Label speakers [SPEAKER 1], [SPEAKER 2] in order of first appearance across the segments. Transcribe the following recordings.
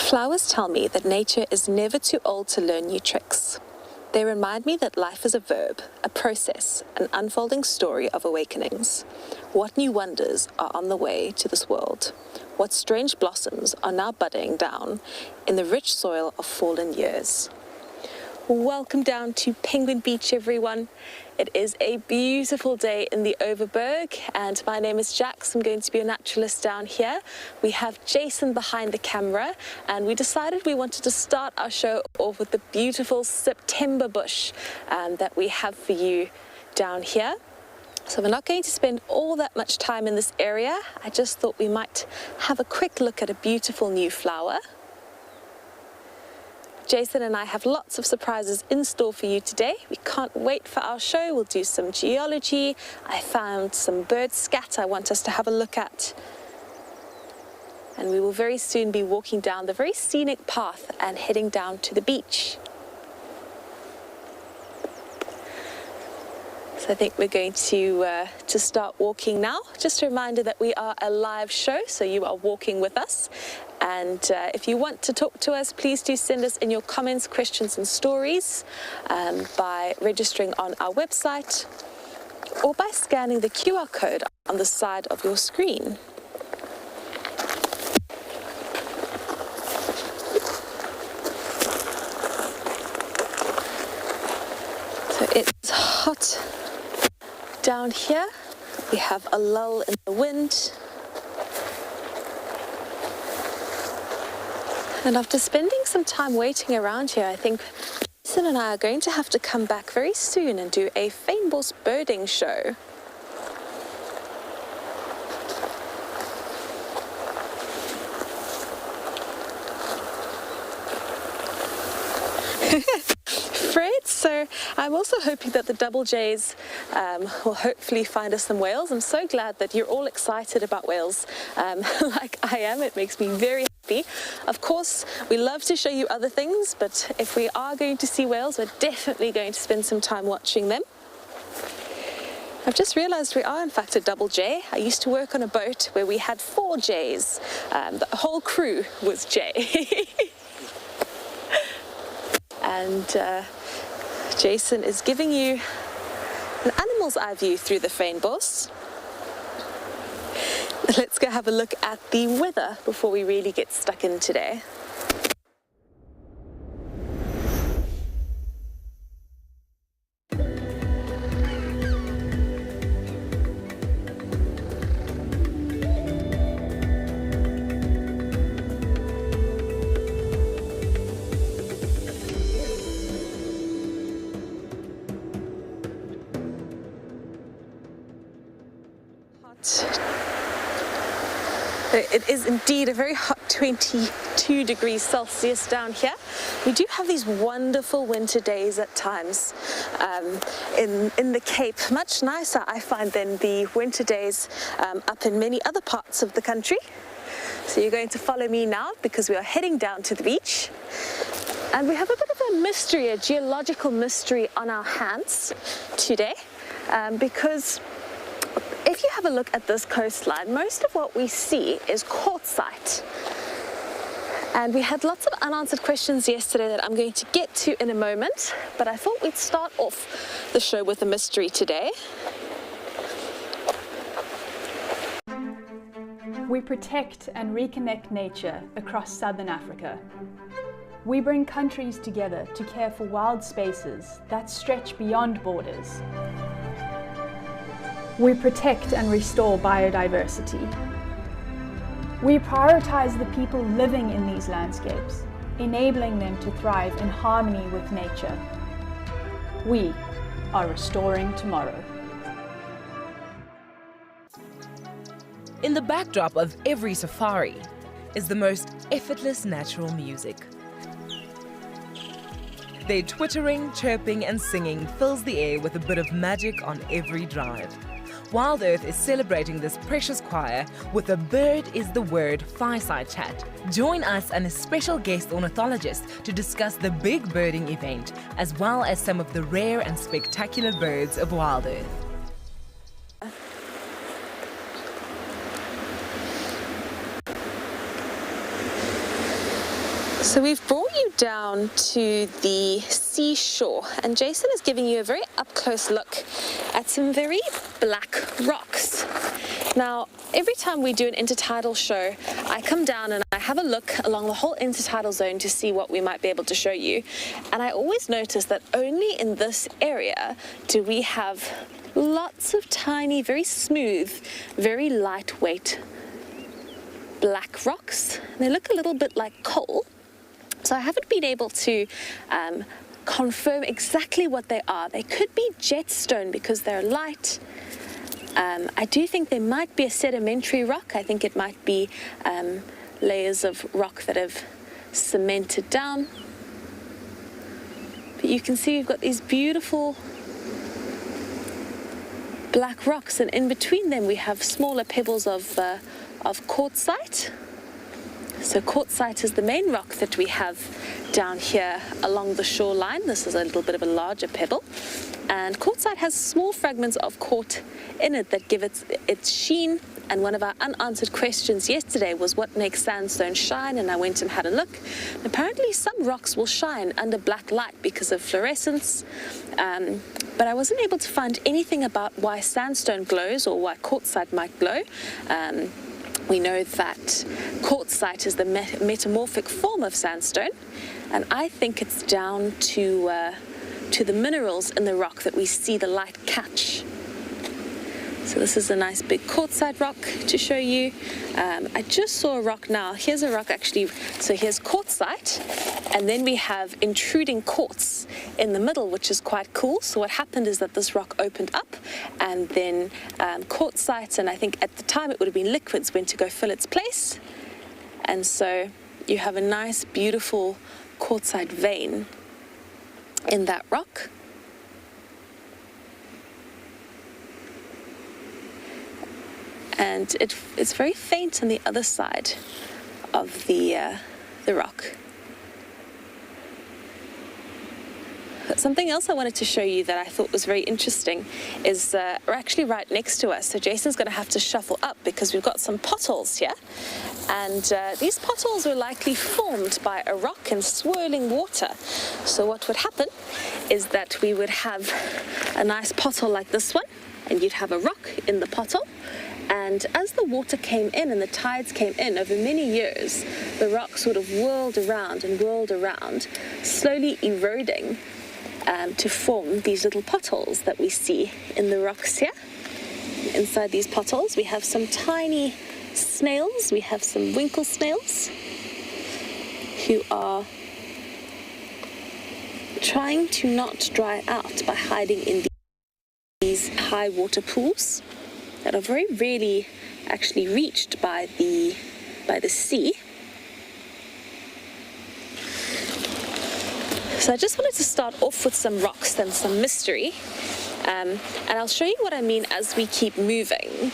[SPEAKER 1] Flowers tell me that nature is never too old to learn new tricks. They remind me that life is a verb, a process, an unfolding story of awakenings. What new wonders are on the way to this world? What strange blossoms are now budding down in the rich soil of fallen years? Welcome down to Penguin Beach, everyone. It is a beautiful day in the Overberg, and my name is Jax. I'm going to be a naturalist down here. We have Jason behind the camera, and we decided we wanted to start our show off with the beautiful September bush that we have for you down here. So we're not going to spend all that much time in this area. I just thought we might have a quick look at a beautiful new flower. Jason and I have lots of surprises in store for you today. We can't wait for our show. We'll do some geology. I found some bird scat I want us to have a look at. And we will very soon be walking down the very scenic path and heading down to the beach. So I think we're going to start walking now. Just a reminder that we are a live show, so you are walking with us. And if you want to talk to us, please do send us in your comments, questions and stories by registering on our website or by scanning the QR code on the side of your screen. So it's hot down here. We have a lull in the wind. And after spending some time waiting around here, I think Jason and I are going to have to come back very soon and do a fynbos birding show. So I'm also hoping that the double J's will hopefully find us some whales. I'm so glad that you're all excited about whales like I am. It makes me very happy. Of course, we love to show you other things, but if we are going to see whales, we're definitely going to spend some time watching them. I've just realized we are in fact a double J. I used to work on a boat where we had 4 J's. The whole crew was J. And Jason is giving you an animal's eye view through the fynbos. Let's go have a look at the weather before we really get stuck in today. It is indeed a very hot 22 degrees Celsius down here. We do have these wonderful winter days at times in the Cape. Much nicer, I find, than the winter days up in many other parts of the country. So you're going to follow me now because we are heading down to the beach. And we have a bit of a mystery, a geological mystery on our hands today because if you have a look at this coastline, most of what we see is quartzite. And we had lots of unanswered questions yesterday that I'm going to get to in a moment, but I thought we'd start off the show with a mystery today.
[SPEAKER 2] We protect and reconnect nature across southern Africa. We bring countries together to care for wild spaces that stretch beyond borders. We protect and restore biodiversity. We prioritize the people living in these landscapes, enabling them to thrive in harmony with nature. We are restoring tomorrow.
[SPEAKER 3] In the backdrop of every safari is the most effortless natural music. Their twittering, chirping and singing fills the air with a bit of magic on every drive. WildEarth is celebrating this precious choir with a Bird is the Word fireside chat. Join us and a special guest ornithologist to discuss the big birding event, as well as some of the rare and spectacular birds of WildEarth.
[SPEAKER 1] So we've brought you down to the seashore, and Jason is giving you a very up-close look at some very black rocks. Now, every time we do an intertidal show, I come down and I have a look along the whole intertidal zone to see what we might be able to show you. And I always notice that only in this area do we have lots of tiny, very smooth, very lightweight black rocks. They look a little bit like coal. So I haven't been able to confirm exactly what they are. They could be jetstone because they're light. I do think there might be a sedimentary rock. I think it might be layers of rock that have cemented down. But you can see we've got these beautiful black rocks, and in between them we have smaller pebbles of quartzite. So quartzite is the main rock that we have down here along the shoreline. This is a little bit of a larger pebble. And quartzite has small fragments of quartz in it that give it its sheen. And one of our unanswered questions yesterday was what makes sandstone shine, and I went and had a look. Apparently some rocks will shine under black light because of fluorescence, but I wasn't able to find anything about why sandstone glows or why quartzite might glow. We know that quartzite is the metamorphic form of sandstone, and I think it's down to the minerals in the rock that we see the light catch. So this is a nice big quartzite rock to show you. I just saw a rock now. Here's a rock actually. So here's quartzite, and then we have intruding quartz in the middle, which is quite cool. So what happened is that this rock opened up, and then quartzite, and I think at the time it would have been liquids, went to go fill its place. And so you have a nice, beautiful quartzite vein in that rock. And it's very faint on the other side of the rock. But something else I wanted to show you that I thought was very interesting is we're actually right next to us. So Jason's going to have to shuffle up because we've got some potholes here. And these potholes were likely formed by a rock and swirling water. So what would happen is that we would have a nice pothole like this one, and you'd have a rock in the pothole. And as the water came in and the tides came in over many years, the rock sort of whirled around and whirled around, slowly eroding to form these little potholes that we see in the rocks here. Inside these potholes, we have some tiny snails. We have some winkle snails who are trying to not dry out by hiding in these high water pools that are very rarely actually reached by the sea. So I just wanted to start off with some rocks and some mystery, and I'll show you what I mean as we keep moving.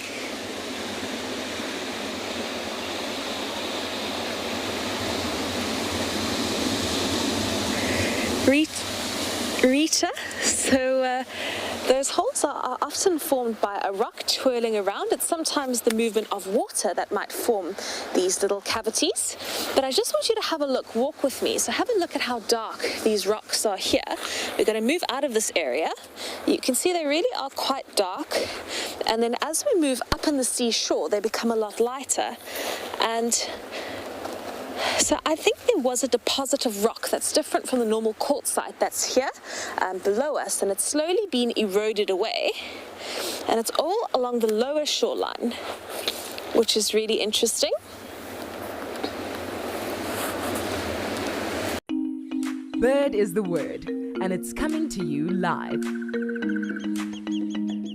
[SPEAKER 1] Rita, so those holes are often formed by a rock twirling around. It's sometimes the movement of water that might form these little cavities. But I just want you to have a look, walk with me. So have a look at how dark these rocks are here. We're going to move out of this area. You can see they really are quite dark. And then as we move up in the seashore, they become a lot lighter. And so I think there was a deposit of rock that's different from the normal quartzite that's here below us, and it's slowly been eroded away, and it's all along the lower shoreline, which is really interesting.
[SPEAKER 3] Bird is the word, and it's coming to you live.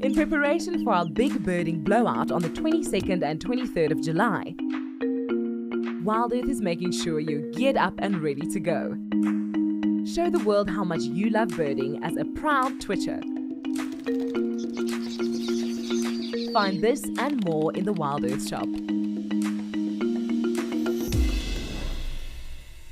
[SPEAKER 3] In preparation for our big birding blowout on the 22nd and 23rd of July, WildEarth is making sure you're geared up and ready to go. Show the world how much you love birding as a proud Twitcher. Find this and more in the WildEarth shop.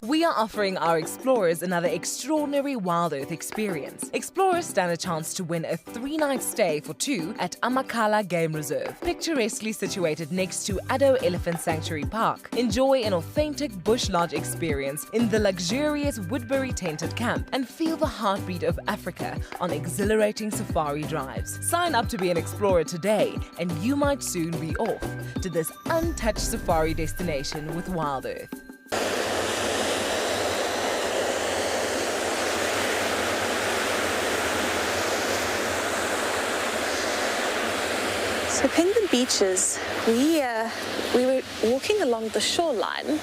[SPEAKER 3] We are offering our explorers another extraordinary WildEarth experience. Explorers stand a chance to win a 3-night stay for 2 at Amakhala Game Reserve, picturesquely situated next to Addo Elephant Sanctuary Park. Enjoy an authentic bush lodge experience in the luxurious Woodbury tented camp and feel the heartbeat of Africa on exhilarating safari drives. Sign up to be an explorer today and you might soon be off to this untouched safari destination with WildEarth.
[SPEAKER 1] So Penguin Beaches, we were walking along the shoreline.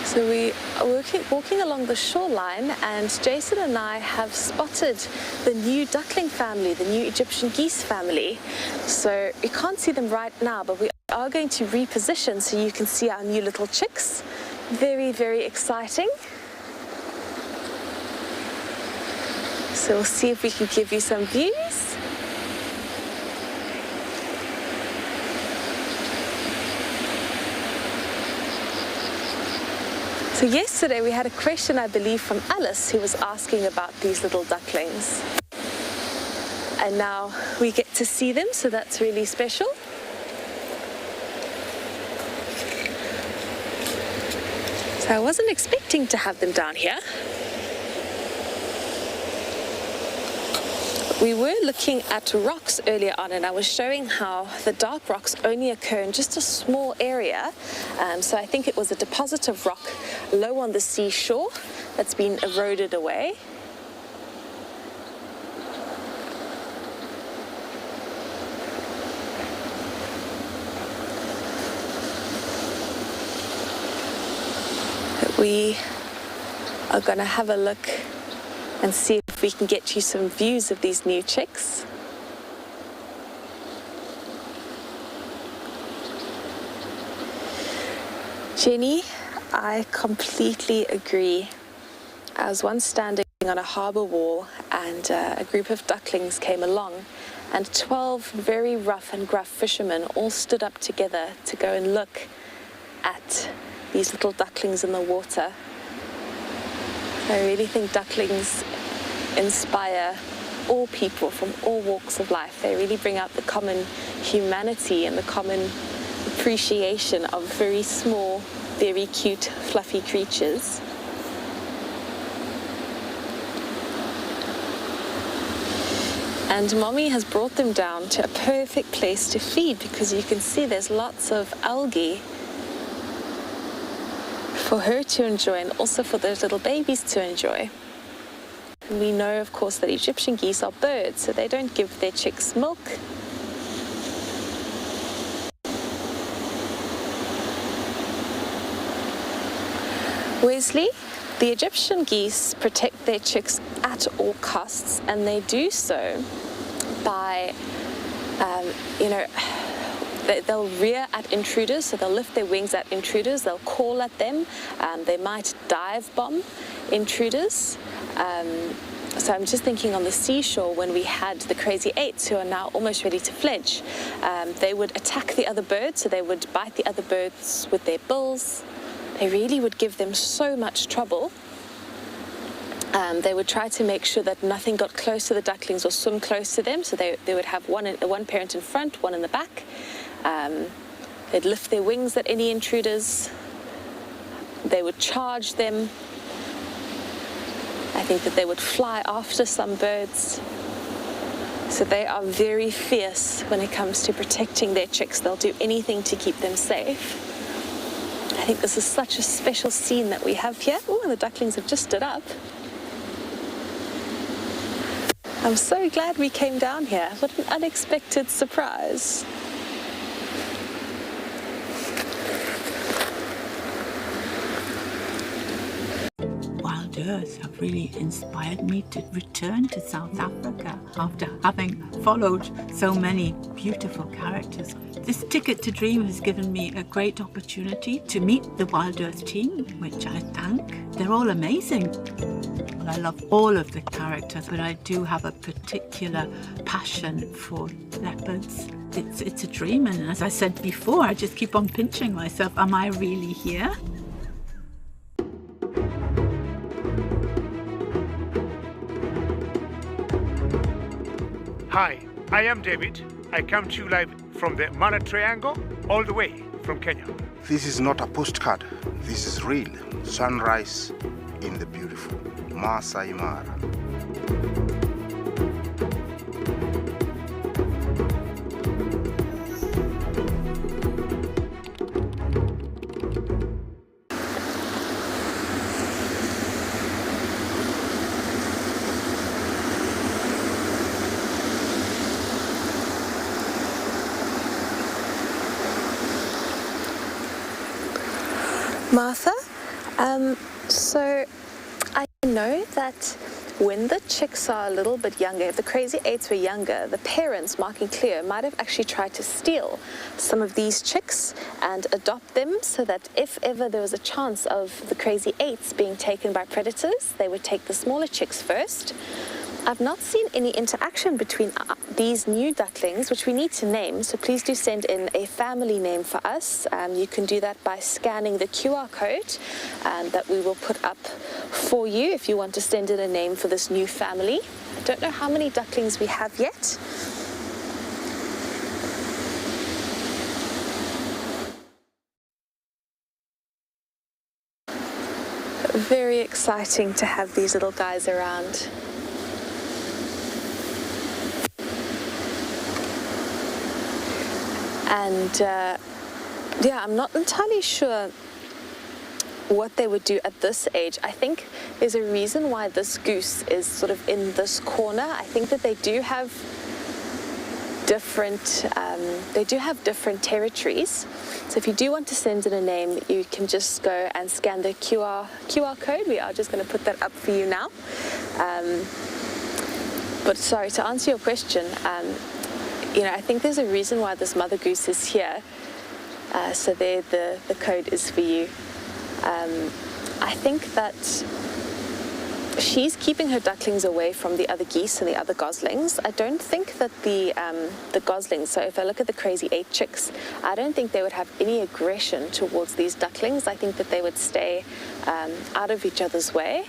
[SPEAKER 1] So we are walking along the shoreline, and Jason and I have spotted the new duckling family, the new Egyptian geese family. So you can't see them right now, but we are going to reposition so you can see our new little chicks. Very, very exciting. So we'll see if we can give you some views. So yesterday we had a question, I believe, from Alice, who was asking about these little ducklings. And now we get to see them, so that's really special. So I wasn't expecting to have them down here. We were looking at rocks earlier on, and I was showing how the dark rocks only occur in just a small area. So I think it was a deposit of rock low on the seashore that's been eroded away. We are going to have a look and see if we can get you some views of these new chicks. Jenny, I completely agree. I was once standing on a harbour wall, and a group of ducklings came along, and 12 very rough and gruff fishermen all stood up together to go and look at these little ducklings in the water. I really think ducklings inspire all people from all walks of life. They really bring out the common humanity and the common appreciation of very small, very cute, fluffy creatures. And Mommy has brought them down to a perfect place to feed, because you can see there's lots of algae for her to enjoy, and also for those little babies to enjoy. We know, of course, that Egyptian geese are birds, so they don't give their chicks milk. Wesley, the Egyptian geese protect their chicks at all costs, and they do so by, they'll rear at intruders, so they'll lift their wings at intruders, they'll call at them, they might dive bomb intruders. So I'm just thinking on the seashore, when we had the crazy eights who are now almost ready to fledge, they would attack the other birds, so they would bite the other birds with their bills. They really would give them so much trouble. They would try to make sure that nothing got close to the ducklings or swim close to them, so they would have one parent in front, one in the back. They'd lift their wings at any intruders. They would charge them. I think that they would fly after some birds. So they are very fierce when it comes to protecting their chicks. They'll do anything to keep them safe. I think this is such a special scene that we have here. Oh, the ducklings have just stood up. I'm so glad we came down here. What an unexpected surprise.
[SPEAKER 4] WildEarth have really inspired me to return to South Africa after having followed so many beautiful characters. This Ticket to Dream has given me a great opportunity to meet the WildEarth team, which I thank. They're all amazing. I love all of the characters, but I do have a particular passion for leopards. It's a dream, and as I said before, I just keep on pinching myself. Am I really here?
[SPEAKER 5] Hi, I am David. I come to you live from the Mana Triangle, all the way from Kenya.
[SPEAKER 6] This is not a postcard. This is real. Sunrise in the beautiful Masai Mara.
[SPEAKER 1] Martha, so I know that when the chicks are a little bit younger, if the crazy eights were younger, the parents, Mark and Cleo, might have actually tried to steal some of these chicks and adopt them so that if ever there was a chance of the crazy eights being taken by predators, they would take the smaller chicks first. I've not seen any interaction between these new ducklings, which we need to name, so please do send in a family name for us. You can do that by scanning the QR code that we will put up for you if you want to send in a name for this new family. I don't know how many ducklings we have yet. Very exciting to have these little guys around. And yeah, I'm not entirely sure what they would do at this age. I think there's a reason why this goose is sort of in this corner. I think that they do have different territories. So if you do want to send in a name, you can just go and scan the QR code. We are just going to put that up for you now. But sorry, to answer your question, you know, I think there's a reason why this mother goose is here. So there, the code is for you. I think that she's keeping her ducklings away from the other geese and the other goslings. I don't think that the goslings, so if I look at the crazy eight chicks, I don't think they would have any aggression towards these ducklings. I think that they would stay out of each other's way.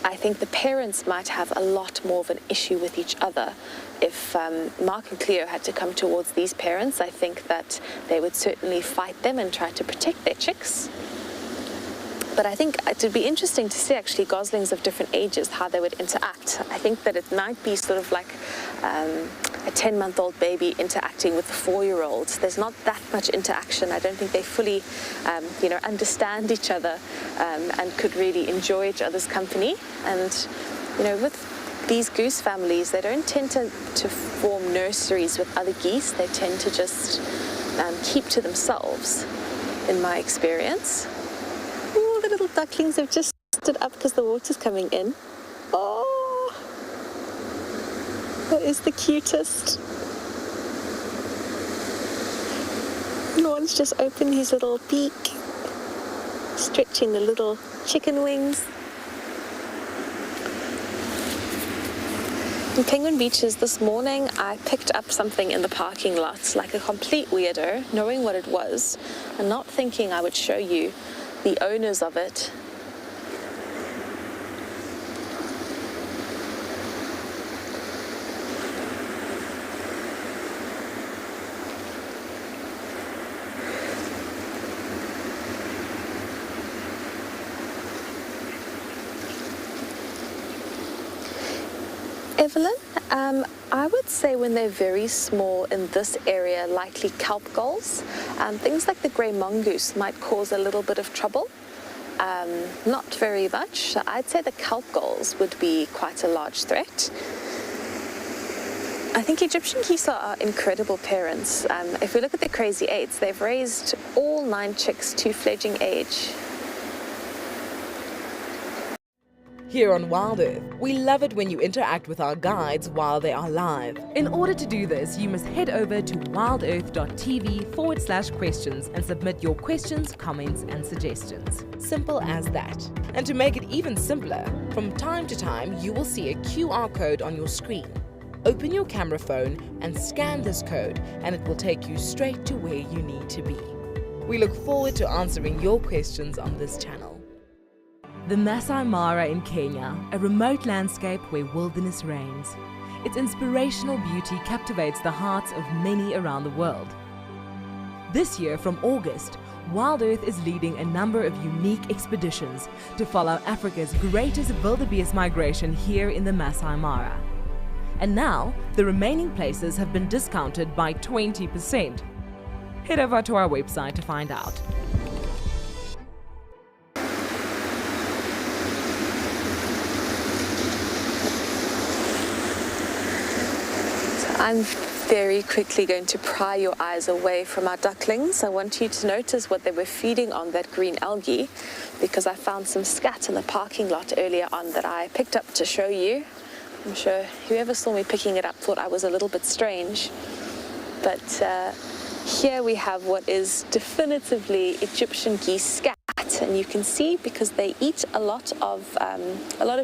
[SPEAKER 1] I think the parents might have a lot more of an issue with each other. If Mark and Cleo had to come towards these parents, I think that they would certainly fight them and try to protect their chicks. But I think it would be interesting to see actually goslings of different ages, how they would interact. I think that it might be sort of like a 10-month-old baby interacting with a 4-year-old. There's not that much interaction. I don't think they fully, you know, understand each other and could really enjoy each other's company. And, you know, with these goose families, they don't tend to form nurseries with other geese. They tend to just keep to themselves, in my experience. Ooh, the little ducklings have just stood up because the water's coming in. Oh, that is the cutest. And one's just opened his little beak, stretching the little chicken wings. In Penguin Beaches this morning, I picked up something in the parking lot, like a complete weirdo, knowing what it was, and not thinking I would show you the owners of it. Evelyn, I would say when they're very small in this area, likely kelp gulls. Things like the grey mongoose might cause a little bit of trouble. Not very much. I'd say the kelp gulls would be quite a large threat. I think Egyptian geese are incredible parents. If we look at the crazy eights, they've raised all 9 chicks to fledging age.
[SPEAKER 3] Here on WildEarth, we love it when you interact with our guides while they are live. In order to do this, you must head over to wildearth.tv/questions and submit your questions, comments, and suggestions. Simple as that. And to make it even simpler, from time to time, you will see a QR code on your screen. Open your camera phone and scan this code, and it will take you straight to where you need to be. We look forward to answering your questions on this channel. The Masai Mara in Kenya, a remote landscape where wilderness reigns. Its inspirational beauty captivates the hearts of many around the world. This year, from August, WildEarth is leading a number of unique expeditions to follow Africa's greatest wildebeest migration here in the Masai Mara. And now, the remaining places have been discounted by 20%. Head over to our website to find out.
[SPEAKER 1] I'm very quickly going to pry your eyes away from our ducklings. I want you to notice what they were feeding on, that green algae, because I found some scat in the parking lot earlier on that I picked up to show you. I'm sure whoever saw me picking it up thought I was a little bit strange. But here we have what is definitively Egyptian geese scat. And you can see, because they eat a lot of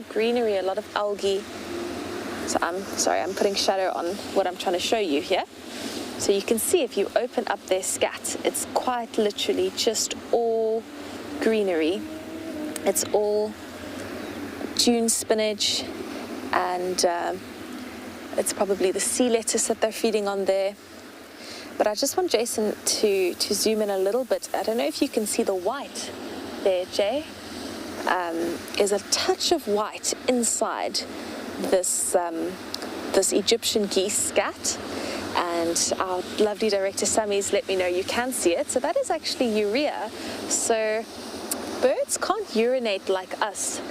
[SPEAKER 1] greenery, a lot of algae. So I'm putting shadow on what I'm trying to show you here. So you can see if you open up their scat, it's quite literally just all greenery. It's all dune spinach, and it's probably the sea lettuce that they're feeding on there. But I just want Jason to zoom in a little bit. I don't know if you can see the white there, Jay. Is a touch of white inside this Egyptian geese scat, and our lovely director Sammy's let me know you can see it. So that is actually urea. So birds can't urinate like us,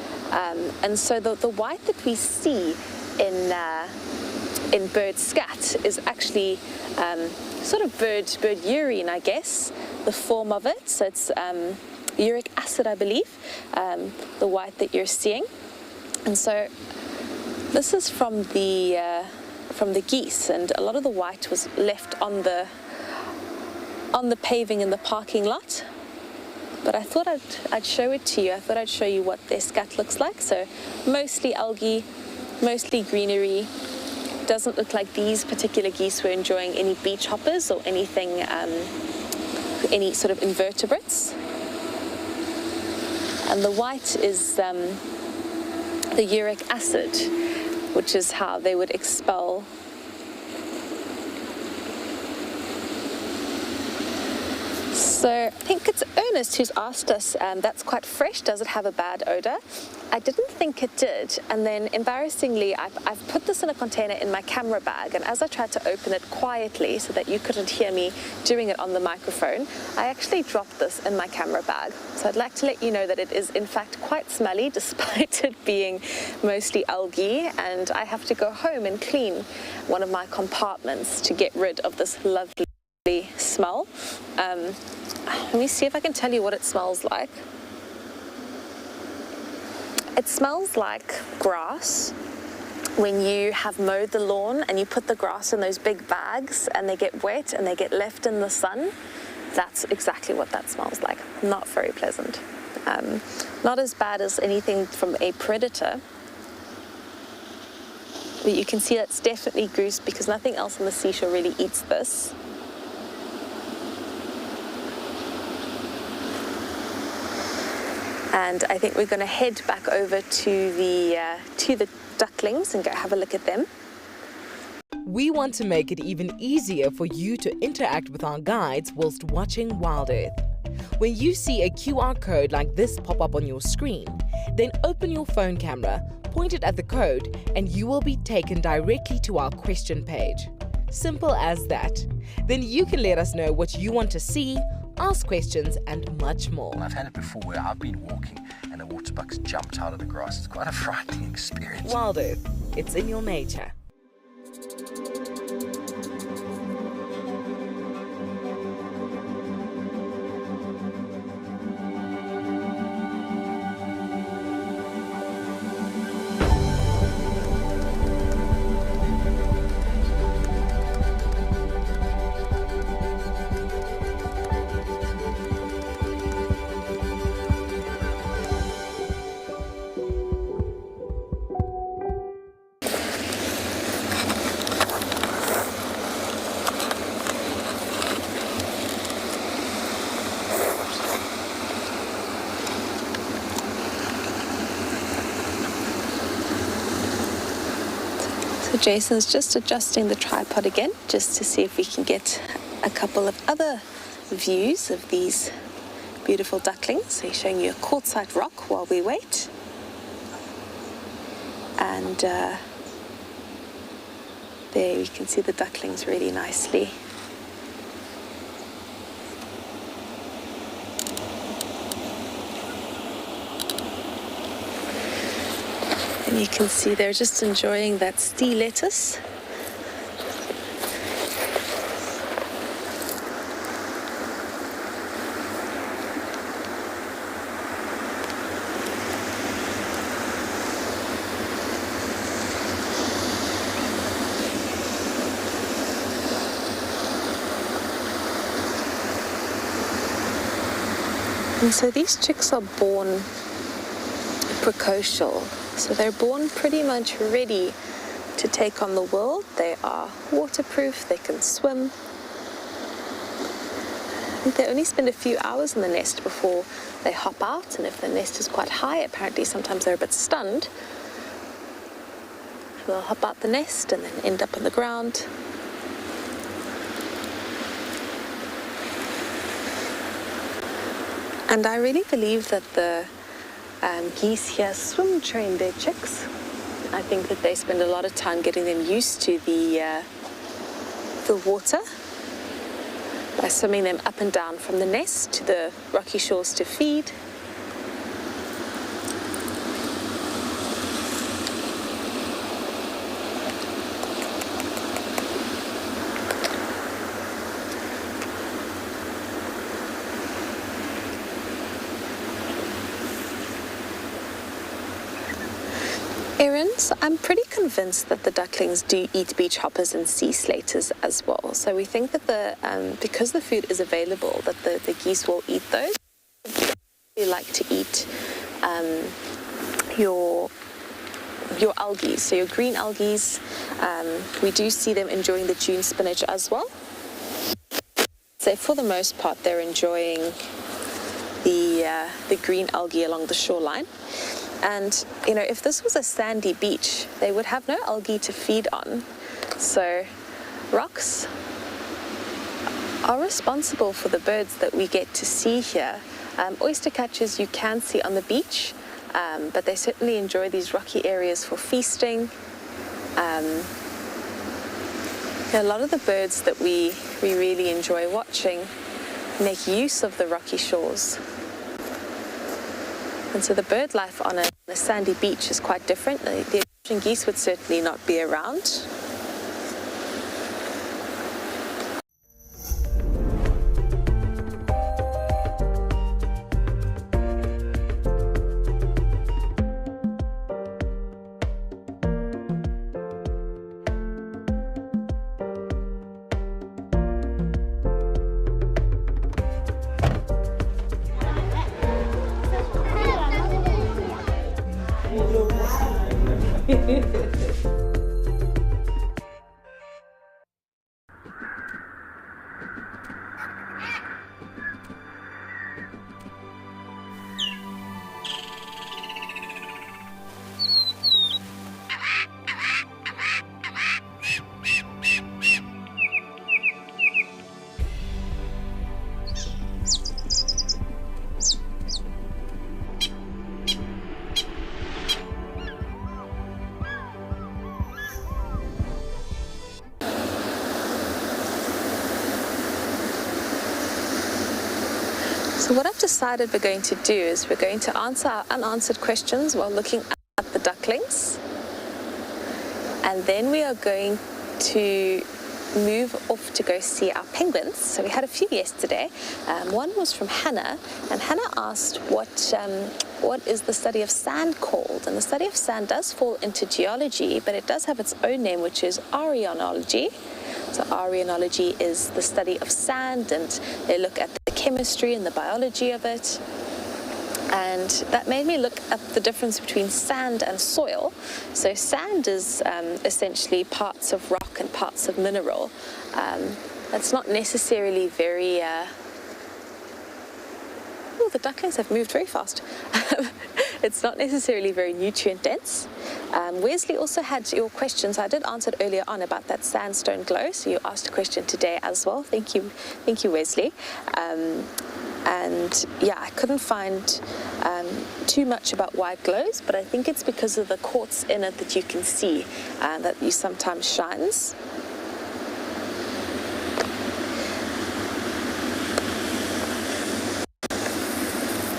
[SPEAKER 1] and so the white that we see in bird scat is actually sort of bird urine, I guess, the form of it. So it's uric acid, I believe, the white that you're seeing. And so this is from the geese, and a lot of the white was left on the paving in the parking lot. But I thought I'd show it to you. I thought I'd show you what their scat looks like. So mostly algae, mostly greenery. Doesn't look like these particular geese were enjoying any beach hoppers or anything, any sort of invertebrates. And the white is the uric acid, which is how they would expel So I think it's Ernest who's asked us, that's quite fresh, does it have a bad odor? I didn't think it did, and then embarrassingly I've put this in a container in my camera bag, and as I tried to open it quietly so that you couldn't hear me doing it on the microphone, I actually dropped this in my camera bag. So I'd like to let you know that it is in fact quite smelly despite it being mostly algae, and I have to go home and clean one of my compartments to get rid of this lovely smell. Let me see if I can tell you what it smells like. It smells like grass when you have mowed the lawn and you put the grass in those big bags and they get wet and they get left in the sun. That's exactly what that smells like. Not very pleasant. Not as bad as anything from a predator, but you can see that's definitely goose because nothing else on the seashore really eats this. And I think we're going to head back over to the ducklings and go have a look at them.
[SPEAKER 3] We want to make it even easier for you to interact with our guides whilst watching WildEarth. When you see a QR code like this pop up on your screen, then open your phone camera, point it at the code, and you will be taken directly to our question page. Simple as that. Then you can let us know what you want to see, ask questions, and much more.
[SPEAKER 7] I've had it before where I've been walking and the waterbucks jumped out of the grass. It's quite a frightening experience.
[SPEAKER 3] WildEarth, it's in your nature.
[SPEAKER 1] So Jason's just adjusting the tripod again, just to see if we can get a couple of other views of these beautiful ducklings. So he's showing you a quartzite rock while we wait. And there you can see the ducklings really nicely. And you can see they're just enjoying that sea lettuce. And so these chicks are born precocial. So they're born pretty much ready to take on the world. They are waterproof, they can swim. I think they only spend a few hours in the nest before they hop out, and if the nest is quite high, apparently sometimes they're a bit stunned. They'll hop out the nest and then end up on the ground. And I really believe that the geese here swim train their chicks. I think that they spend a lot of time getting them used to the water by swimming them up and down from the nest to the rocky shores to feed. Erin, so I'm pretty convinced that the ducklings do eat beach hoppers and sea slaters as well. So we think that because the food is available, that the geese will eat those. They like to eat your algae, so your green algae. We do see them enjoying the June spinach as well. So for the most part, they're enjoying the green algae along the shoreline. And, you know, if this was a sandy beach, they would have no algae to feed on. So rocks are responsible for the birds that we get to see here. Oyster catchers you can see on the beach, but they certainly enjoy these rocky areas for feasting. A lot of the birds that we really enjoy watching make use of the rocky shores. And so the bird life on a sandy beach is quite different. The Egyptian geese would certainly not be around. So what I've decided we're going to do is we're going to answer our unanswered questions while looking at the ducklings. And then we are going to move off to go see our penguins. So we had a few yesterday. One was from Hannah, and Hannah asked what is the study of sand called? And the study of sand does fall into geology, but it does have its own name, which is archaeology. So archaeology is the study of sand, and they look at the chemistry and the biology of it. And that made me look at the difference between sand and soil. So sand is essentially parts of rock and parts of mineral. That's not necessarily very... Oh, the ducklings have moved very fast. It's not necessarily very nutrient dense. Wesley also had your questions. I did answer it earlier on about that sandstone glow, so you asked a question today as well. Thank you, Wesley. And yeah, I couldn't find too much about why it glows, but I think it's because of the quartz in it that you can see that you sometimes shines.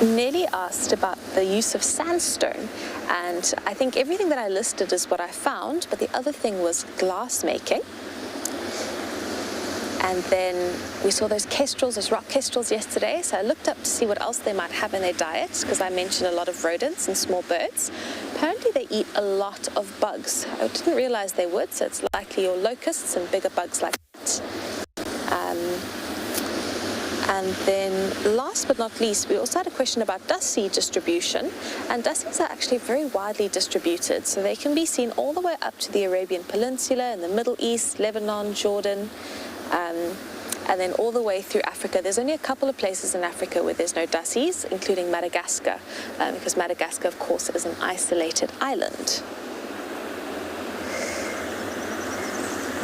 [SPEAKER 1] Nelly asked about the use of sandstone, and I think everything that I listed is what I found, but the other thing was glass making. And then we saw those kestrels, those rock kestrels yesterday, so I looked up to see what else they might have in their diet, because I mentioned a lot of rodents and small birds. Apparently they eat a lot of bugs. I didn't realize they would, so it's likely your locusts and bigger bugs like that. And then last but not least, we also had a question about dust sea distribution, and dust seas are actually very widely distributed, so they can be seen all the way up to the Arabian Peninsula in the Middle East, Lebanon, Jordan, and then all the way through Africa. There's only a couple of places in Africa where there's no dust seas, including Madagascar, because Madagascar, of course, is an isolated island.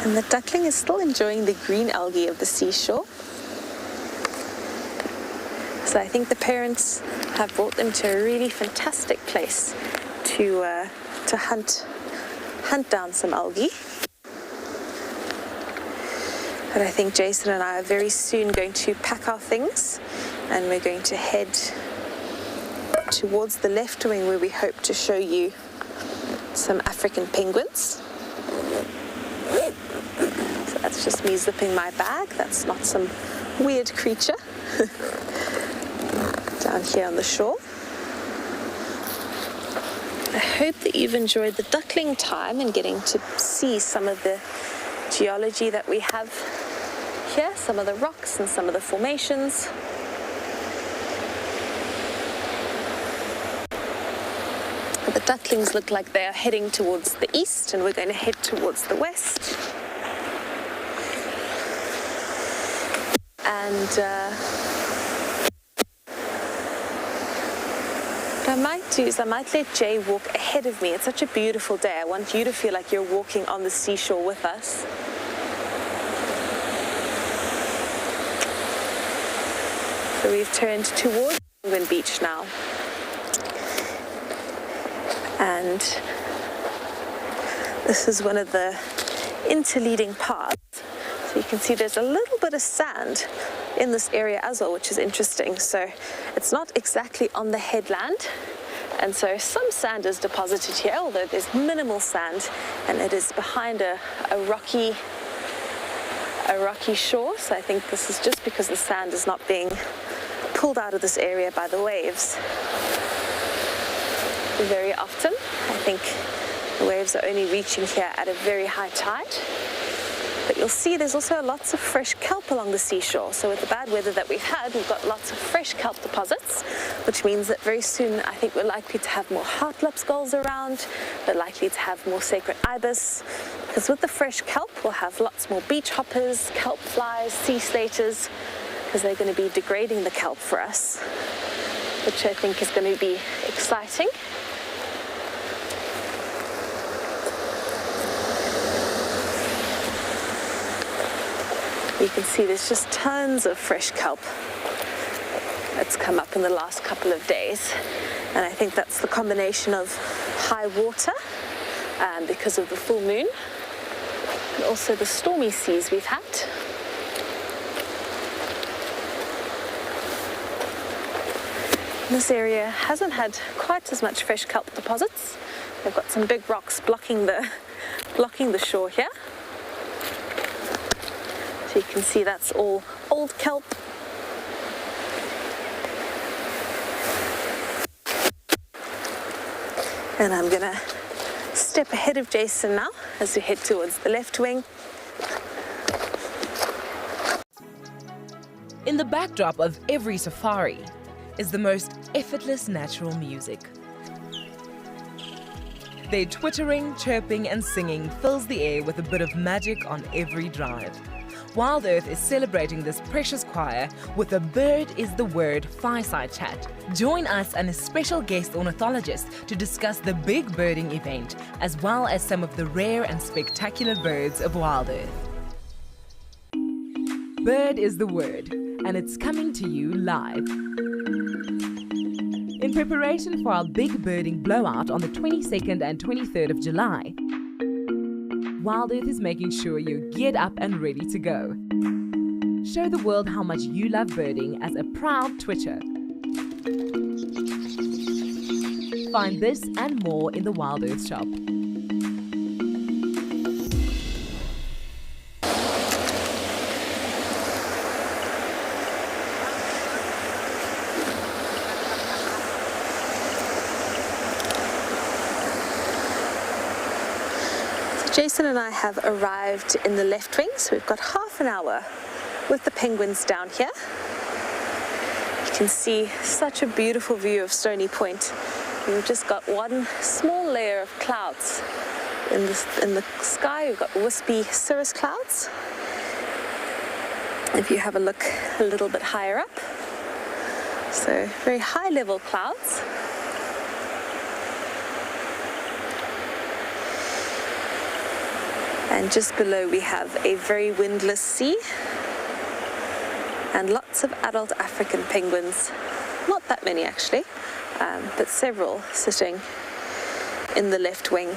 [SPEAKER 1] And the duckling is still enjoying the green algae of the seashore. So I think the parents have brought them to a really fantastic place to hunt down some algae. But I think Jason and I are very soon going to pack our things, and we're going to head towards the left wing, where we hope to show you some African penguins. So that's just me zipping my bag. That's not some weird creature. Down here on the shore. I hope that you've enjoyed the duckling time and getting to see some of the geology that we have here, some of the rocks and some of the formations. The ducklings look like they are heading towards the east, and we're going to head towards the west. And what I might do is I might let Jay walk ahead of me. It's such a beautiful day. I want you to feel like you're walking on the seashore with us. So we've turned towards Penguin Beach now. And this is one of the interleading paths. So you can see there's a little bit of sand in this area as well, which is interesting. So it's not exactly on the headland, and so some sand is deposited here, although there's minimal sand, and it is behind a rocky shore. So I think this is just because the sand is not being pulled out of this area by the waves very often. I think the waves are only reaching here at a very high tide. But you'll see there's also lots of fresh kelp along the seashore. So with the bad weather that we've had, we've got lots of fresh kelp deposits, which means that very soon I think we're likely to have more heartlip gulls around. We're likely to have more sacred ibis, because with the fresh kelp, we'll have lots more beach hoppers, kelp flies, sea slaters, because they're going to be degrading the kelp for us, which I think is going to be exciting. You can see there's just tons of fresh kelp that's come up in the last couple of days. And I think that's the combination of high water because of the full moon, and also the stormy seas we've had. This area hasn't had quite as much fresh kelp deposits. We've got some big rocks blocking the shore here. So you can see that's all old kelp. And I'm gonna step ahead of Jason now as we head towards the left wing.
[SPEAKER 3] In the backdrop of every safari is the most effortless natural music. Their twittering, chirping and singing fills the air with a bit of magic on every drive. WildEarth is celebrating this precious choir with a Bird is the Word fireside chat. Join us and a special guest ornithologist to discuss the big birding event, as well as some of the rare and spectacular birds of WildEarth. Bird is the Word, and it's coming to you live. In preparation for our big birding blowout on the 22nd and 23rd of July, WildEarth is making sure you're geared up and ready to go. Show the world how much you love birding as a proud Twitcher. Find this and more in the WildEarth shop.
[SPEAKER 1] Jason and I have arrived in the left wing, so we've got half an hour with the penguins down here. You can see such a beautiful view of Stony Point. We've just got one small layer of clouds in the sky. We've got wispy cirrus clouds. If you have a look a little bit higher up, so very high level clouds. And just below we have a very windless sea and lots of adult African penguins. Not that many actually, but several sitting in the left wing.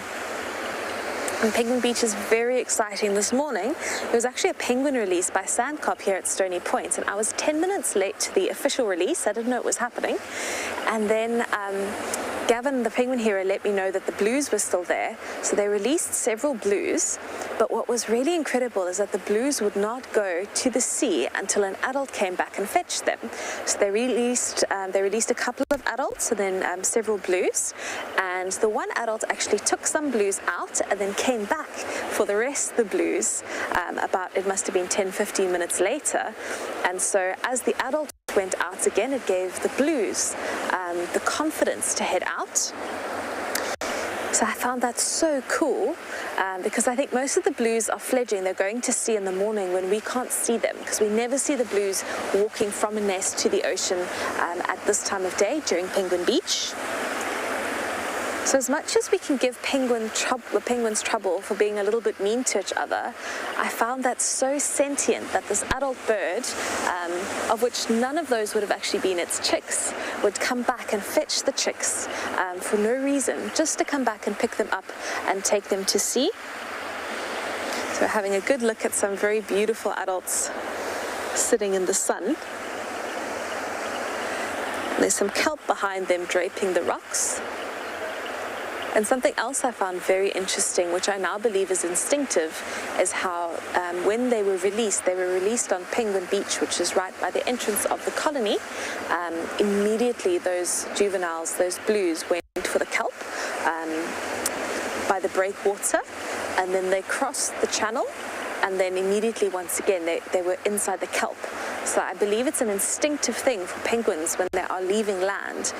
[SPEAKER 1] And Penguin Beach is very exciting. This morning there was actually a penguin release by Sandkop here at Stony Point, and I was 10 minutes late to the official release. I didn't know it was happening. And then Gavin, the penguin hero, let me know that the blues were still there, so they released several blues. But what was really incredible is that the blues would not go to the sea until an adult came back and fetched them. So they released a couple of adults and then several blues, and the one adult actually took some blues out and then came back for the rest of the blues it must have been 10-15 minutes later. And so as the adult went out again, it gave the blues the confidence to head out. So I found that so cool because I think most of the blues are fledgling. They're going to sea in the morning when we can't see them, because we never see the blues walking from a nest to the ocean at this time of day during Penguin Beach. So as much as we can give the penguins trouble for being a little bit mean to each other, I found that so sentient that this adult bird, of which none of those would have actually been its chicks, would come back and fetch the chicks for no reason, just to come back and pick them up and take them to sea. So we're having a good look at some very beautiful adults sitting in the sun. There's some kelp behind them draping the rocks. And something else I found very interesting, which I now believe is instinctive, is how when they were released on Penguin Beach, which is right by the entrance of the colony. Immediately those juveniles, those blues, went for the kelp by the breakwater, and then they crossed the channel, and then immediately once again they were inside the kelp. So I believe it's an instinctive thing for penguins when they are leaving land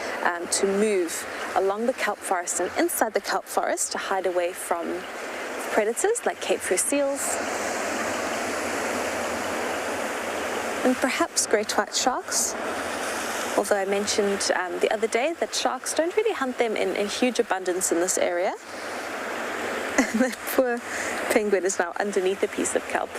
[SPEAKER 1] to move along the kelp forest and inside the kelp forest to hide away from predators like Cape Fur seals and perhaps great white sharks. Although I mentioned the other day that sharks don't really hunt them in huge abundance in this area. And the poor penguin is now underneath a piece of kelp.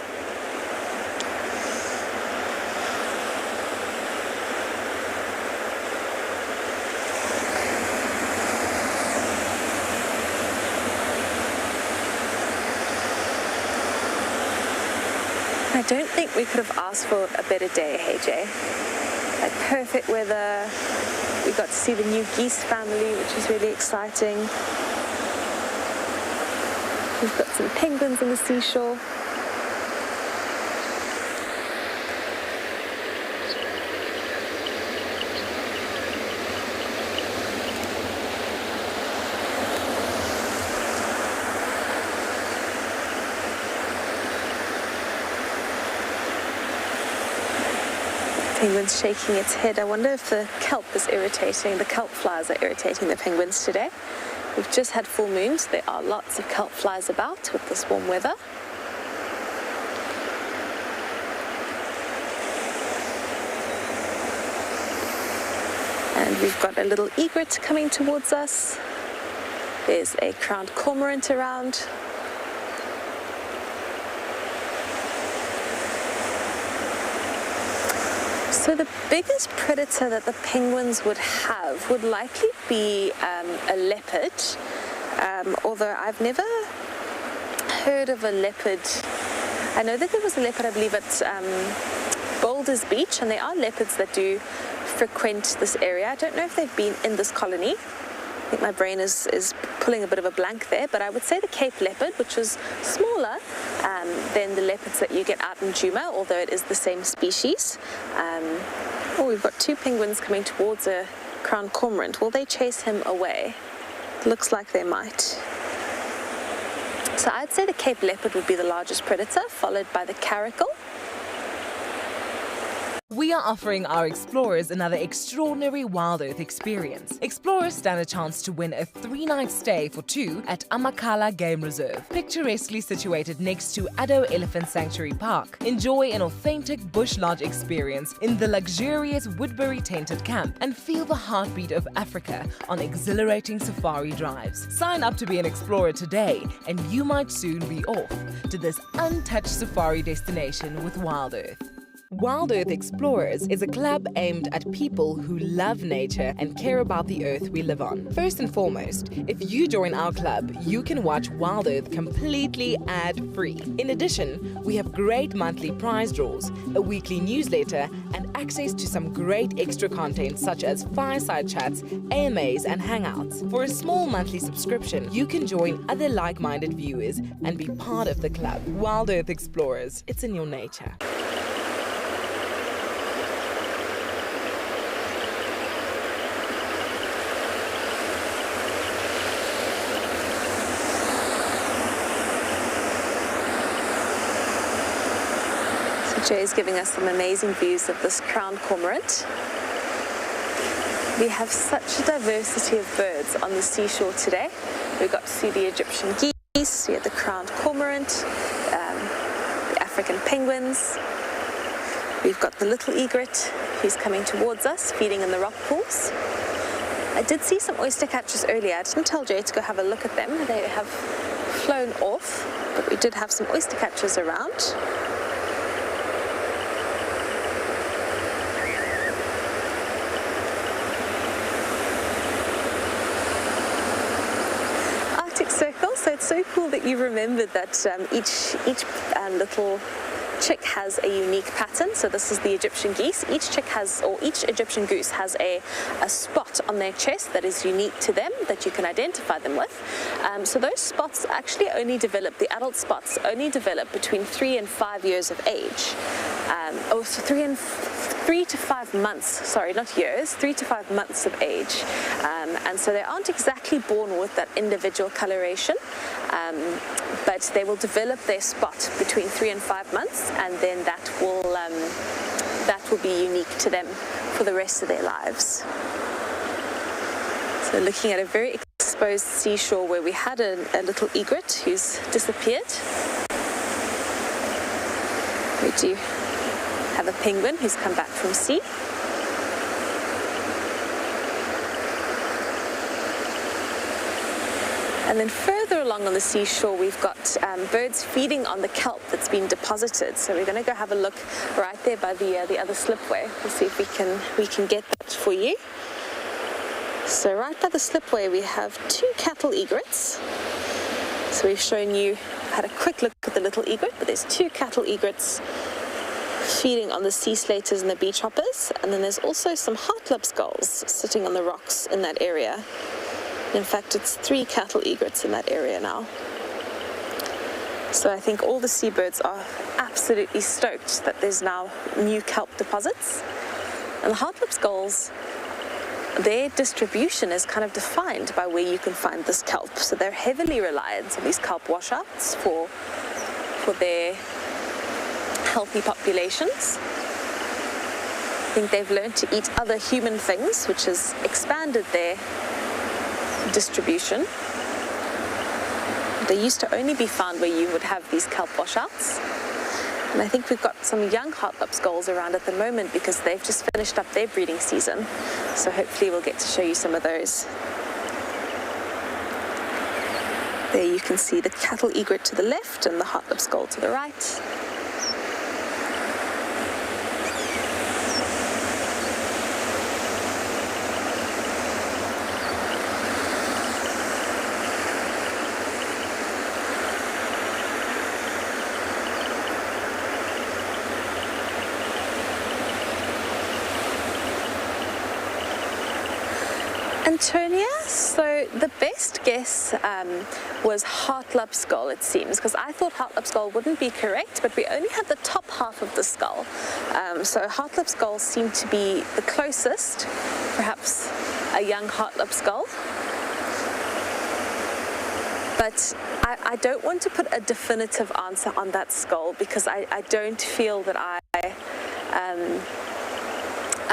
[SPEAKER 1] I don't think we could have asked for a better day, hey Jay. Like perfect weather. We got to see the new geese family, which is really exciting. We've got some penguins on the seashore. Penguin's shaking its head. I wonder if the kelp is irritating, the kelp flies are irritating the penguins today. We've just had full moons. There are lots of kelp flies about with this warm weather. And we've got a little egret coming towards us. There's a crowned cormorant around. So the biggest predator that the penguins would have would likely be a leopard, although I've never heard of a leopard. I know that there was a leopard, I believe, at Boulders Beach, and there are leopards that do frequent this area. I don't know if they've been in this colony. I think my brain is pulling a bit of a blank there, but I would say the Cape leopard, which was smaller than the leopards that you get out in Djuma, although it is the same species. Oh, we've got two penguins coming towards a crowned cormorant. Will they chase him away? Looks like they might. So I'd say the Cape leopard would be the largest predator, followed by the caracal.
[SPEAKER 3] We are offering our explorers another extraordinary WildEarth experience. Explorers stand a chance to win a 3-night stay for 2 at Amakhala Game Reserve, picturesquely situated next to Addo Elephant Sanctuary Park. Enjoy an authentic bush lodge experience in the luxurious Woodbury tented camp and feel the heartbeat of Africa on exhilarating safari drives. Sign up to be an explorer today and you might soon be off to this untouched safari destination with WildEarth. WildEarth Explorers is a club aimed at people who love nature and care about the earth we live on. First and foremost, if you join our club, you can watch WildEarth completely ad-free. In addition, we have great monthly prize draws, a weekly newsletter, and access to some great extra content such as fireside chats, AMAs, and hangouts. For a small monthly subscription, you can join other like-minded viewers and be part of the club. WildEarth Explorers, it's in your nature.
[SPEAKER 1] Jay is giving us some amazing views of this crowned cormorant. We have such a diversity of birds on the seashore today. We got to see the Egyptian geese, we had the crowned cormorant, the African penguins. We've got the little egret who's coming towards us, feeding in the rock pools. I did see some oyster catchers earlier. I didn't tell Jay to go have a look at them. They have flown off, but we did have some oyster catchers around. Circle. So it's so cool that you remembered that each little chick has a unique pattern. So this is the Egyptian geese. Each chick has, or each Egyptian goose has a spot on their chest that is unique to them that you can identify them with. So those spots actually only develop, the adult spots only develop between 3 and 5 years of age. So 3 to 5 months, sorry, not years, 3 to 5 months of age. And so they aren't exactly born with that individual coloration, but they will develop their spot between 3 and 5 months, and then that will be unique to them for the rest of their lives. So looking at a very exposed seashore where we had a little egret who's disappeared. We do have a penguin who's come back from sea. And then further along on the seashore, we've got birds feeding on the kelp that's been deposited. So we're going to go have a look right there by the other slipway. We'll see if we can get that for you. So right by the slipway, we have 2 cattle egrets. So we've shown you, had a quick look at the little egret, but there's 2 cattle egrets feeding on the sea slaters and the beach hoppers. And then there's also some heart-lip gulls sitting on the rocks in that area. In fact, it's 3 cattle egrets in that area now. So I think all the seabirds are absolutely stoked that there's now new kelp deposits. And the heart-lip gulls, their distribution is kind of defined by where you can find this kelp. So they're heavily reliant on these kelp washouts for their healthy populations. I think they've learned to eat other human things, which has expanded their distribution. They used to only be found where you would have these kelp washouts. And I think we've got some young heart-lip gulls around at the moment because they've just finished up their breeding season. So hopefully we'll get to show you some of those. There you can see the cattle egret to the left and the heart-lipped gull to the right. Antonia, so the best guess was heart-lipped gull, it seems, because I thought heart-lipped gull wouldn't be correct, but we only had the top half of the skull. So heart-lipped gull seemed to be the closest, perhaps a young heart-lipped gull. But I don't want to put a definitive answer on that skull because I don't feel that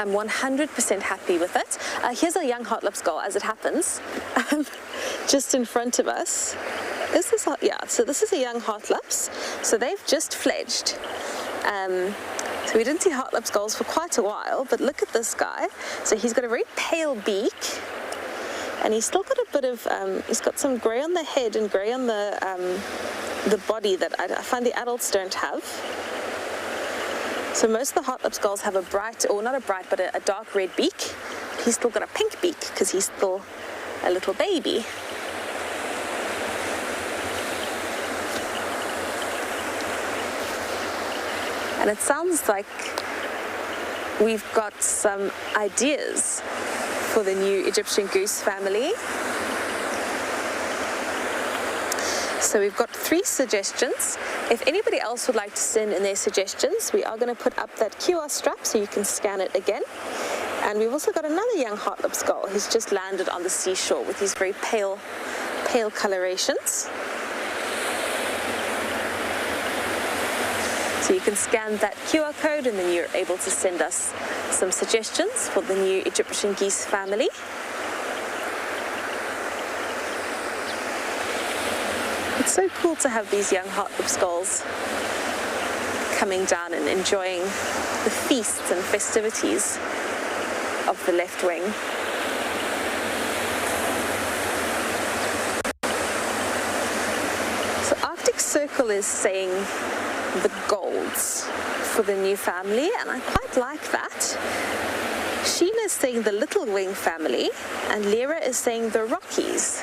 [SPEAKER 1] I'm 100% happy with it. Here's a young heart-lipped gull as it happens, just in front of us. Is this, yeah, so this is a young heart-lipped. So they've just fledged. So we didn't see heart-lipped gulls for quite a while, but look at this guy. So he's got a very pale beak, and he's still got a bit of, he's got some grey on the head and grey on the body that I find the adults don't have. So most of the heart-lipped gulls have a bright, or not a bright, but a dark red beak. He's still got a pink beak because he's still a little baby. And it sounds like we've got some ideas for the new Egyptian goose family. So we've got 3 suggestions. If anybody else would like to send in their suggestions, we are going to put up that QR strap so you can scan it again. And we've also got another young heart-lipped gull who's just landed on the seashore with these very pale colorations. So you can scan that QR code and then you're able to send us some suggestions for the new Egyptian geese family. It's so cool to have these young heart-lipped gulls coming down and enjoying the feasts and festivities of the left wing. So Arctic Circle is saying the golds for the new family, and I quite like that. Sheena is saying the little wing family, and Lyra is saying the Rockies.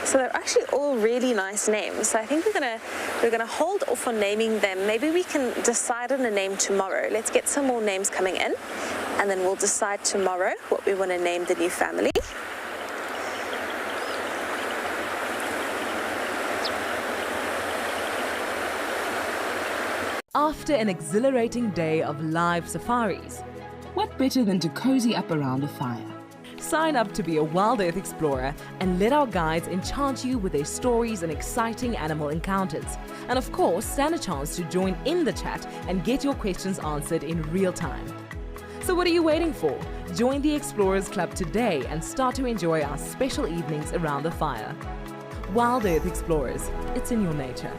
[SPEAKER 1] So they're actually all really nice names. So I think we're gonna hold off on naming them. Maybe we can decide on a name tomorrow. Let's get some more names coming in, and then we'll decide tomorrow what we want to name the new family.
[SPEAKER 3] After an exhilarating day of live safaris,
[SPEAKER 8] what better than to cozy up around a fire?
[SPEAKER 3] sign up to be a WildEarth explorer and let our guides enchant you with their stories and exciting animal encounters. And of course, stand a chance to join in the chat and get your questions answered in real time. So what are you waiting for? Join the Explorers Club today and start to enjoy our special evenings around the fire. WildEarth Explorers, it's in your nature.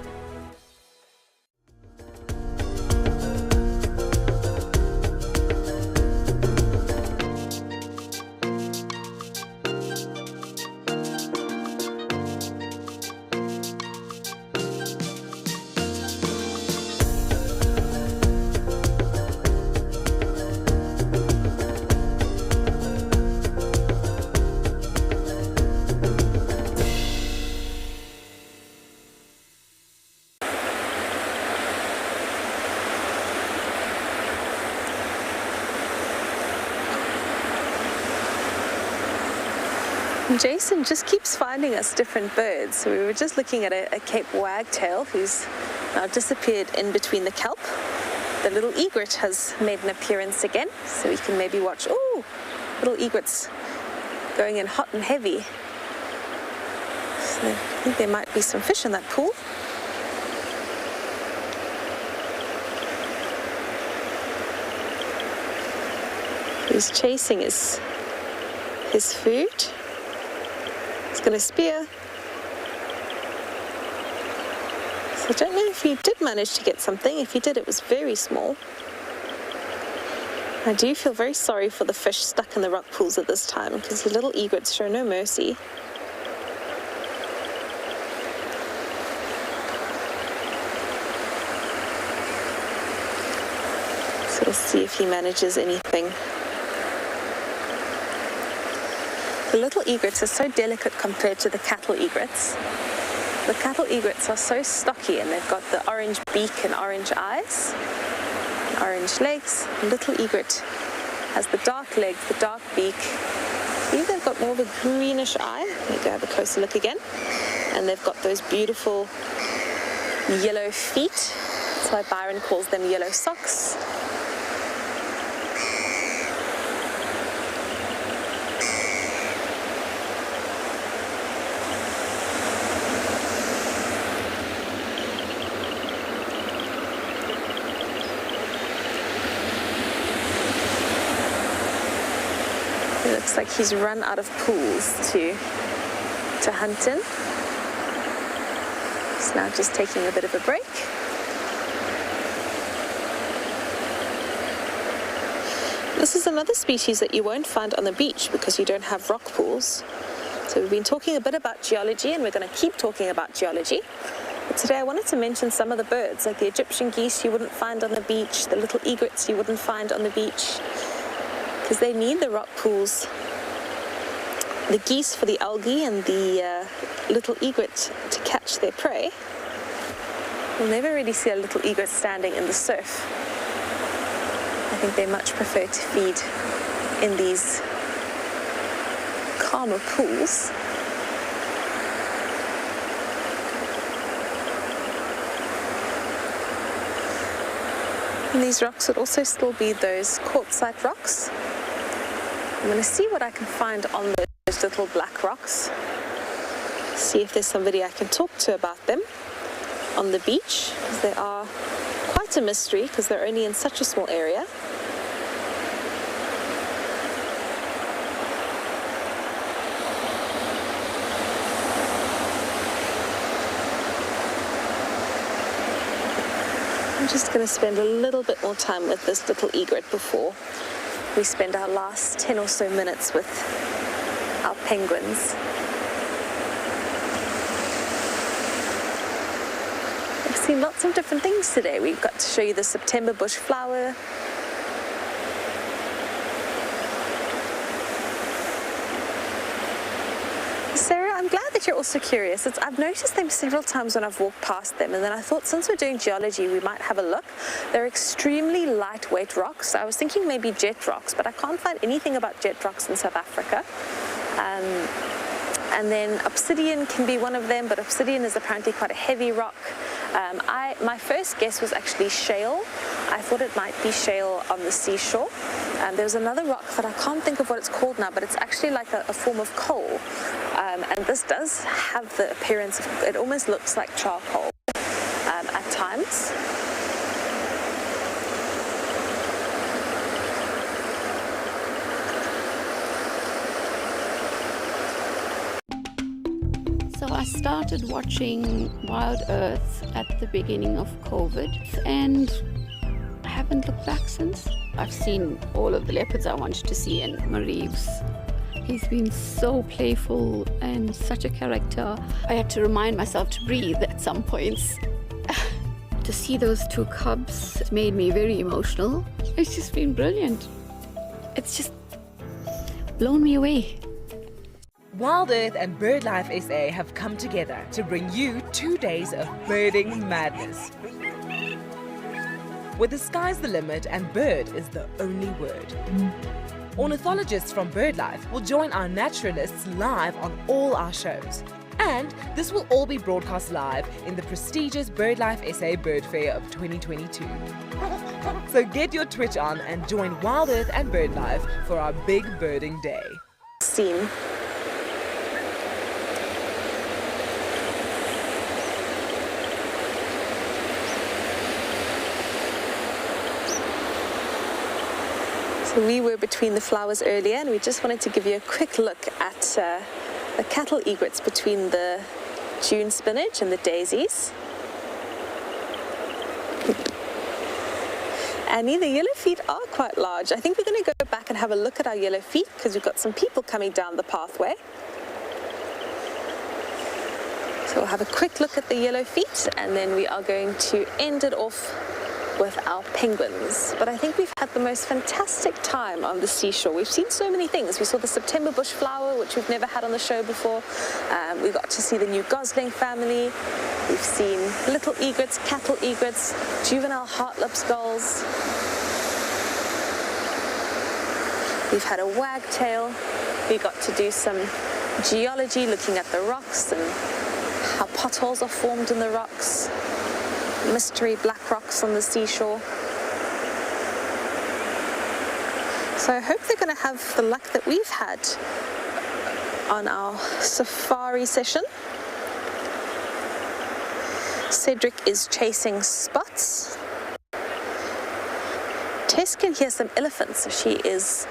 [SPEAKER 1] Jason just keeps finding us different birds. So we were just looking at a Cape wagtail who's now disappeared in between the kelp. The little egret has made an appearance again, so we can maybe watch. Oh, little egrets going in hot and heavy. So I think there might be some fish in that pool. He's chasing his food. He's going to spear. So I don't know if he did manage to get something. If he did, it was very small. I do feel very sorry for the fish stuck in the rock pools at this time because the little egrets show no mercy. So we'll see if he manages anything. The little egrets are so delicate compared to the cattle egrets. The cattle egrets are so stocky and they've got the orange beak and orange eyes, orange legs. The little egret has the dark legs, the dark beak. I believe they've got more of a greenish eye. Let me go have a closer look again. And they've got those beautiful yellow feet. That's why Byron calls them yellow socks. It looks like he's run out of pools to hunt in. He's now just taking a bit of a break. This is another species that you won't find on the beach because you don't have rock pools. So we've been talking a bit about geology and we're going to keep talking about geology. But today I wanted to mention some of the birds, like the Egyptian geese you wouldn't find on the beach, the little egrets you wouldn't find on the beach, because they need the rock pools. The geese for the algae and the little egret to catch their prey. You'll never really see a little egret standing in the surf. I think they much prefer to feed in these calmer pools. And these rocks would also still be those quartzite rocks. I'm going to see what I can find on those little black rocks. See if there's somebody I can talk to about them on the beach, because they are quite a mystery because they're only in such a small area. I'm just going to spend a little bit more time with this little egret before we spend our last 10 or so minutes with our penguins. We've seen lots of different things today. We've got to show you the September bush flower. I'm glad that you're also curious. I've noticed them several times when I've walked past them, and then I thought since we're doing geology we might have a look. They're extremely lightweight rocks. I was thinking maybe jet rocks, but I can't find anything about jet rocks in South Africa. And then obsidian can be one of them, but obsidian is apparently quite a heavy rock. My first guess was actually shale. I thought it might be shale on the seashore. There's another rock that I can't think of what it's called now, but it's actually like a form of coal. And this does have the appearance of, it almost looks like charcoal at times.
[SPEAKER 9] So I started watching WildEarth at the beginning of COVID and I haven't looked back since. I've seen all of the leopards I wanted to see and Mariev's. He's been so playful and such a character. I had to remind myself to breathe at some points. To see those two cubs made me very emotional. It's just been brilliant. It's just blown me away.
[SPEAKER 3] WildEarth and BirdLife SA have come together to bring you 2 days of birding madness. Where the sky's the limit and bird is the only word. Ornithologists from BirdLife will join our naturalists live on all our shows. And this will all be broadcast live in the prestigious BirdLife SA Bird Fair of 2022. So get your Twitch on and join WildEarth and BirdLife for our big birding day.
[SPEAKER 1] Scene. We were between the flowers earlier and we just wanted to give you a quick look at the cattle egrets between the June spinach and the daisies. Annie, the yellow feet are quite large. I think we're going to go back and have a look at our yellow feet because we've got some people coming down the pathway. So we'll have a quick look at the yellow feet and then we are going to end it off with our penguins. But I think we've had the most fantastic time on the seashore. We've seen so many things. We saw the September bush flower, which we've never had on the show before. We got to see the new gosling family. We've seen little egrets, cattle egrets, juvenile heartlips gulls. We've had a wagtail. We got to do some geology, looking at the rocks and how potholes are formed in the rocks. Mystery black rocks on the seashore. So I hope they're going to have the luck that we've had on our safari session. Cedric is chasing spots. Tess can hear some elephants, so she is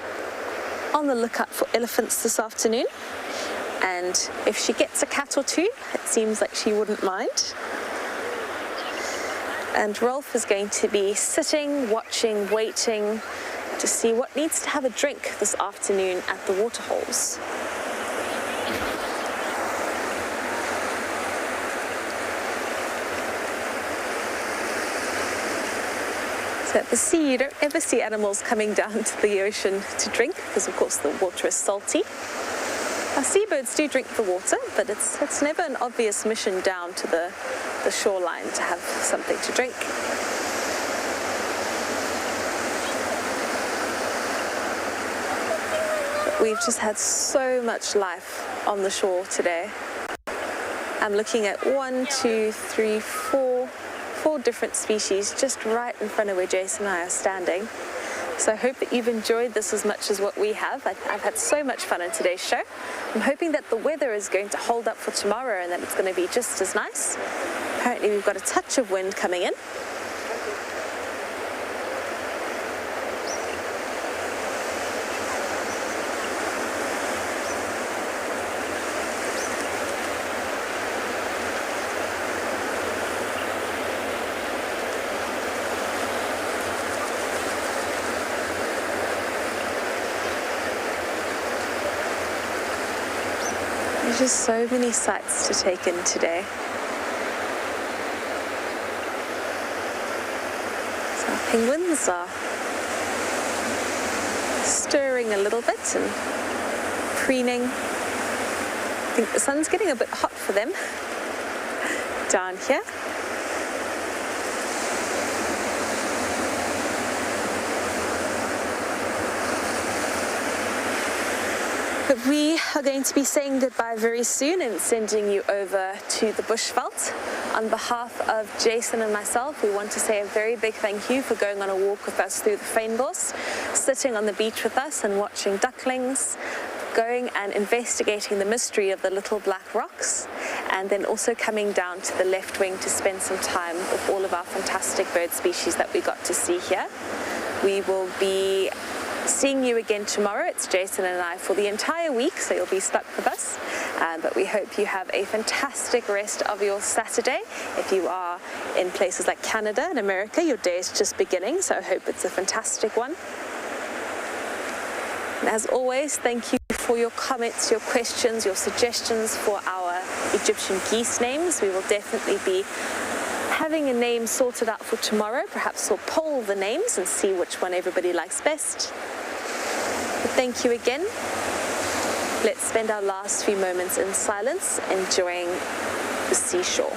[SPEAKER 1] on the lookout for elephants this afternoon. And if she gets a cat or two, it seems like she wouldn't mind. And Rolf is going to be sitting, watching, waiting to see what needs to have a drink this afternoon at the waterholes. So at the sea, you don't ever see animals coming down to the ocean to drink because, of course, the water is salty. Our seabirds do drink the water, but it's never an obvious mission down to the shoreline to have something to drink. But we've just had so much life on the shore today. I'm looking at 4 different species just right in front of where Jason and I are standing. So I hope that you've enjoyed this as much as what we have. I've had so much fun in today's show. I'm hoping that the weather is going to hold up for tomorrow and that it's going to be just as nice. Apparently we've got a touch of wind coming in. There's just so many sights to take in today. So our penguins are stirring a little bit and preening. I think the sun's getting a bit hot for them down here. But we are going to be saying goodbye very soon and sending you over to the bushveld. On behalf of Jason and myself, we want to say a very big thank you for going on a walk with us through the Fynbos, sitting on the beach with us and watching ducklings, going and investigating the mystery of the little black rocks, and then also coming down to the left wing to spend some time with all of our fantastic bird species that we got to see here. We will be seeing you again tomorrow. It's Jason and I for the entire week, so you'll be stuck with us. But we hope you have a fantastic rest of your Saturday. If you are in places like Canada and America, your day is just beginning, so I hope it's a fantastic one. And as always, thank you for your comments, your questions, your suggestions for our Egyptian geese names. We will definitely be having a name sorted out for tomorrow. Perhaps we'll poll the names and see which one everybody likes best. But thank you again. Let's spend our last few moments in silence enjoying the seashore.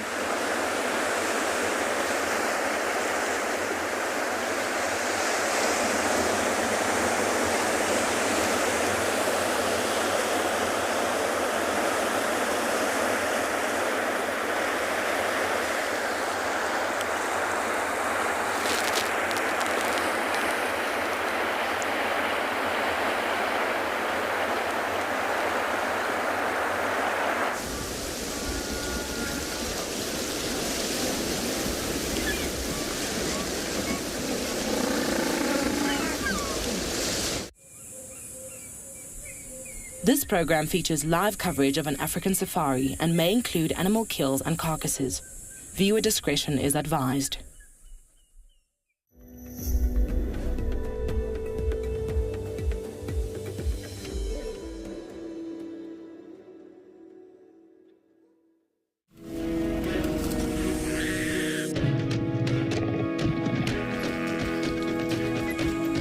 [SPEAKER 8] This program features live coverage of an African safari and may include animal kills and carcasses. Viewer discretion is advised.